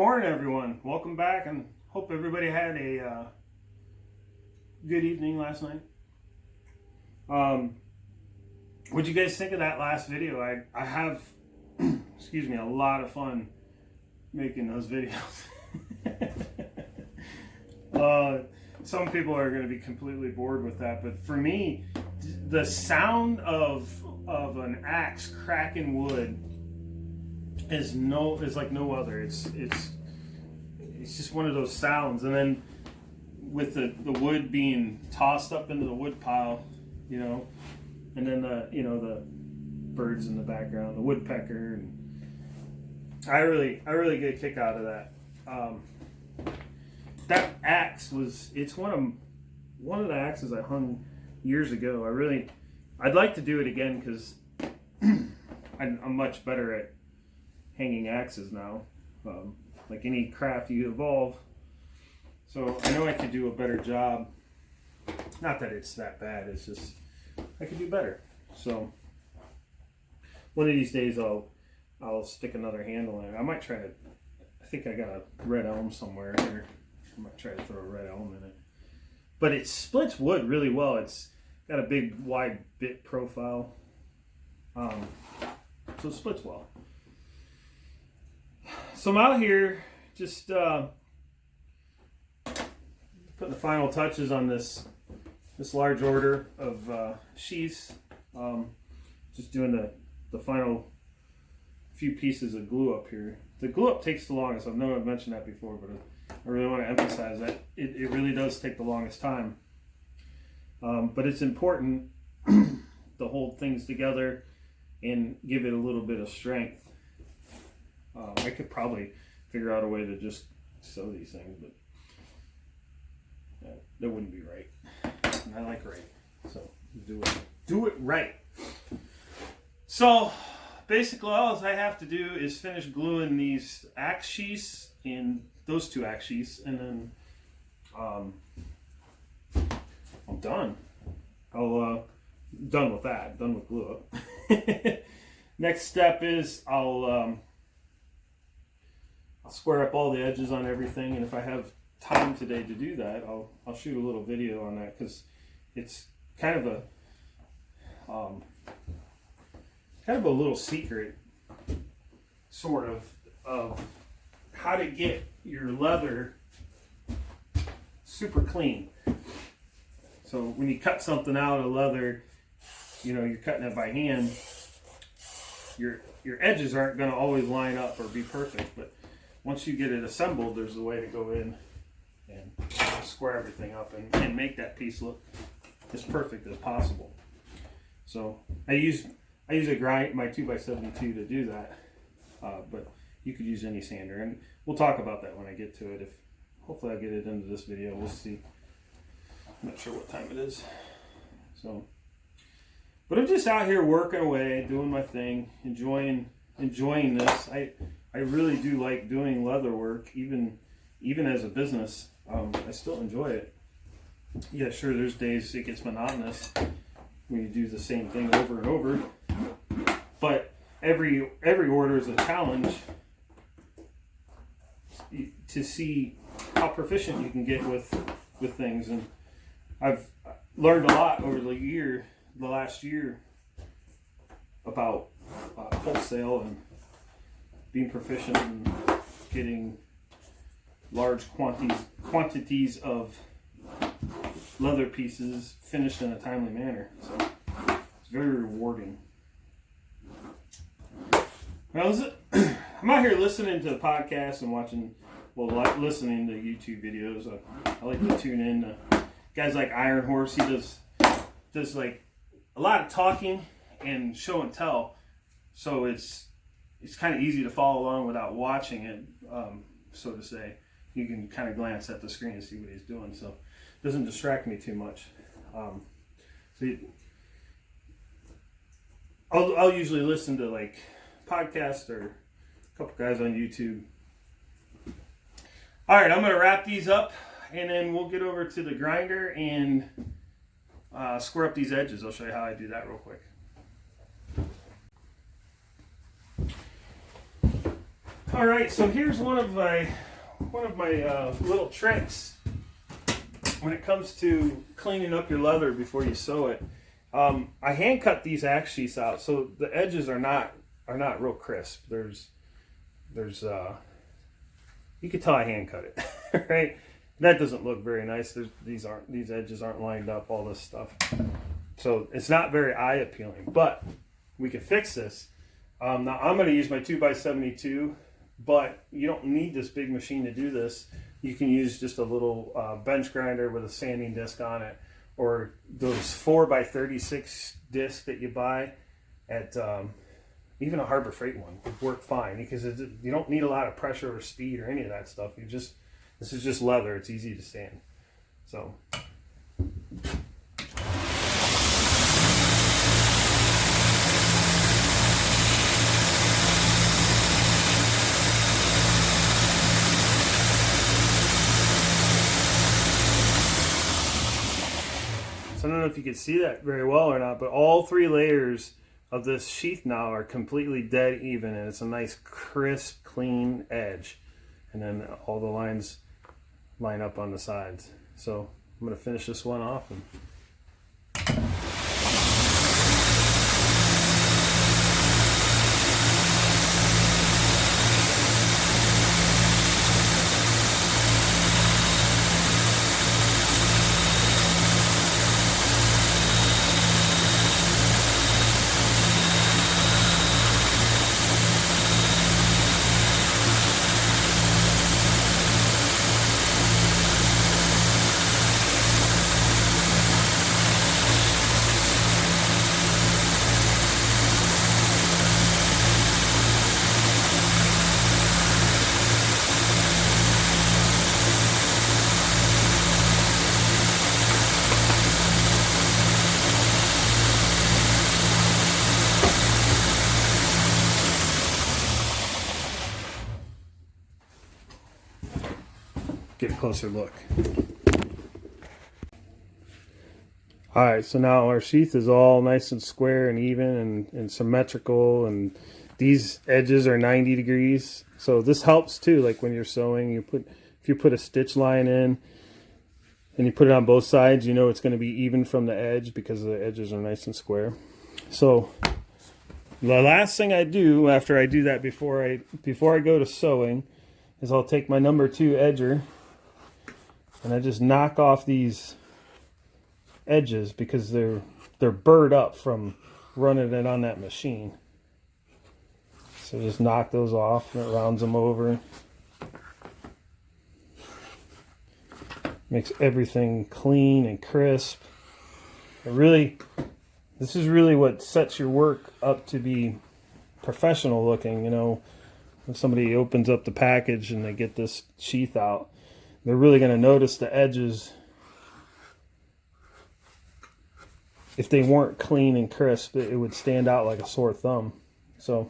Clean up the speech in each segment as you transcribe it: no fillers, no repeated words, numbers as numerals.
morning, everyone. Welcome back, and hope everybody had a good evening last night. What'd you guys think of that last video? I have, excuse me, a lot of fun making those videos. Some people are going to be completely bored with that, but for me, the sound of an axe cracking wood is like no other. It's just one of those sounds, and then with the wood being tossed up into the wood pile, you know, and then the birds in the background, the woodpecker, and I really get a kick out of that. That axe it's one of the axes I hung years ago. I'd like to do it again because I'm much better at hanging axes now. Like any craft, you evolve. So I know I could do a better job. Not that it's that bad, it's just I could do better. So one of these days I'll stick another handle in it. I might try to, I think I got a red elm somewhere here. I might try to throw a red elm in it. But it splits wood really well. It's got a big wide bit profile. So it splits well. So I'm out here just putting the final touches on this large order of sheaths. Just doing the final few pieces of glue up here. The glue up takes the longest. I know I've mentioned that before, but I really want to emphasize that it really does take the longest time. But it's important to hold things together and give it a little bit of strength. I could probably figure out a way to just sew these things, but that wouldn't be right. And I like right, so do it right. So basically, all I have to do is finish gluing these axe sheaths and those two axe sheaths, and then I'm done. Done with that. Done with glue up. Next step is I'll square up all the edges on everything, and if I have time today to do that, I'll shoot a little video on that, because it's kind of a little secret, sort of how to get your leather super clean. So when you cut something out of leather, you know, you're cutting it by hand, your edges aren't going to always line up or be perfect, but once you get it assembled, there's a way to go in and square everything up and make that piece look as perfect as possible. So I use my 2x72 to do that, but you could use any sander, and we'll talk about that when I get to it. Hopefully I'll get it into this video. We'll see. I'm not sure what time it is. So, but I'm just out here working away, doing my thing, enjoying this. I really do like doing leather work, even as a business. I still enjoy it. Yeah, sure, there's days it gets monotonous when you do the same thing over and over. But every order is a challenge to see how proficient you can get with things. And I've learned a lot over the last year about wholesale and being proficient in getting large quantities of leather pieces finished in a timely manner. So it's very rewarding. Well, I'm out here listening to podcasts and listening to YouTube videos. I like to tune in to guys like Iron Horse. He does like a lot of talking and show and tell, so it's kind of easy to follow along without watching it, so to say. You can kind of glance at the screen and see what he's doing, so it doesn't distract me too much. I'll usually listen to like podcasts or a couple guys on YouTube. All right, I'm going to wrap these up, and then we'll get over to the grinder and square up these edges. I'll show you how I do that real quick. All All right, so here's one of my little tricks when it comes to cleaning up your leather before you sew it. I hand cut these axe sheaths out, so the edges are not real crisp. There's you can tell I hand cut it, right? That doesn't look very nice. These edges aren't lined up, all this stuff. So it's not very eye appealing, but we can fix this. Now I'm going to use my 2x72, but you don't need this big machine to do this. You can use just a little bench grinder with a sanding disc on it, or those 4x36 discs that you buy at even a Harbor Freight one would work fine, because you don't need a lot of pressure or speed or any of that stuff. This is just leather. It's easy to sand. So. So I don't know if you can see that very well or not, but all 3 layers of this sheath now are completely dead even, and it's a nice crisp, clean edge. And then all the lines line up on the sides. So I'm going to finish this one off. Get a closer look. Alright, so now our sheath is all nice and square and even and symmetrical, and these edges are 90 degrees. So this helps too, like when you're sewing, if you put a stitch line in and you put it on both sides, you know it's going to be even from the edge because the edges are nice and square. So the last thing I do after I do that, before I go to sewing, is I'll take my number 2 edger and I just knock off these edges because they're burred up from running it on that machine. So just knock those off, and it rounds them over. Makes everything clean and crisp. This is really what sets your work up to be professional looking. You know, when somebody opens up the package and they get this sheath out, they're really going to notice the edges. If they weren't clean and crisp, it would stand out like a sore thumb. So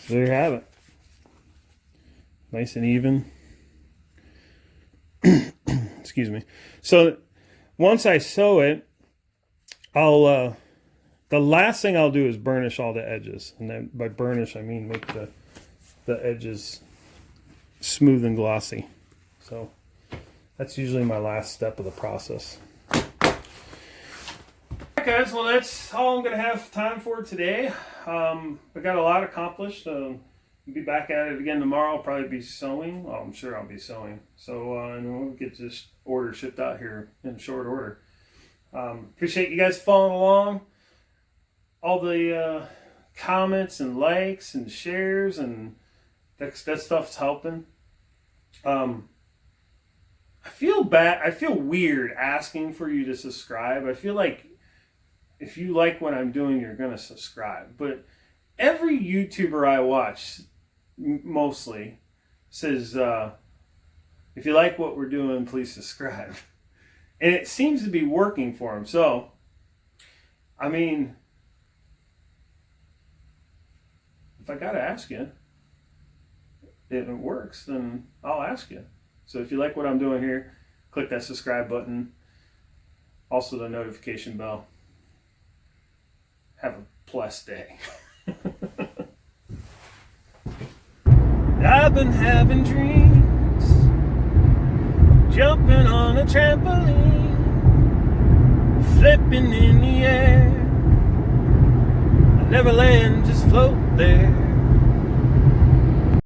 there you have it. Nice and even. Excuse me. So once I sew it, the last thing I'll do is burnish all the edges. And then by burnish, I mean make the edges smooth and glossy. So that's usually my last step of the process. Alright guys, well that's all I'm going to have time for today. I got a lot accomplished. I'll be back at it again tomorrow. I'll probably be sewing. Well, I'm sure I'll be sewing. So and we'll get this order shipped out here in short order. Appreciate you guys following along. All the comments and likes and shares, and that stuff's helping. I feel bad. I feel weird asking for you to subscribe. I feel like if you like what I'm doing, you're going to subscribe. But every YouTuber I watch mostly says, if you like what we're doing, please subscribe. And it seems to be working for them. So, I mean, if I got to ask you, if it works, then I'll ask you. So if you like what I'm doing here, click that subscribe button. Also the notification bell. Have a blessed day. I've been having dreams, jumping on a trampoline, flipping in the air. I never land, just float there.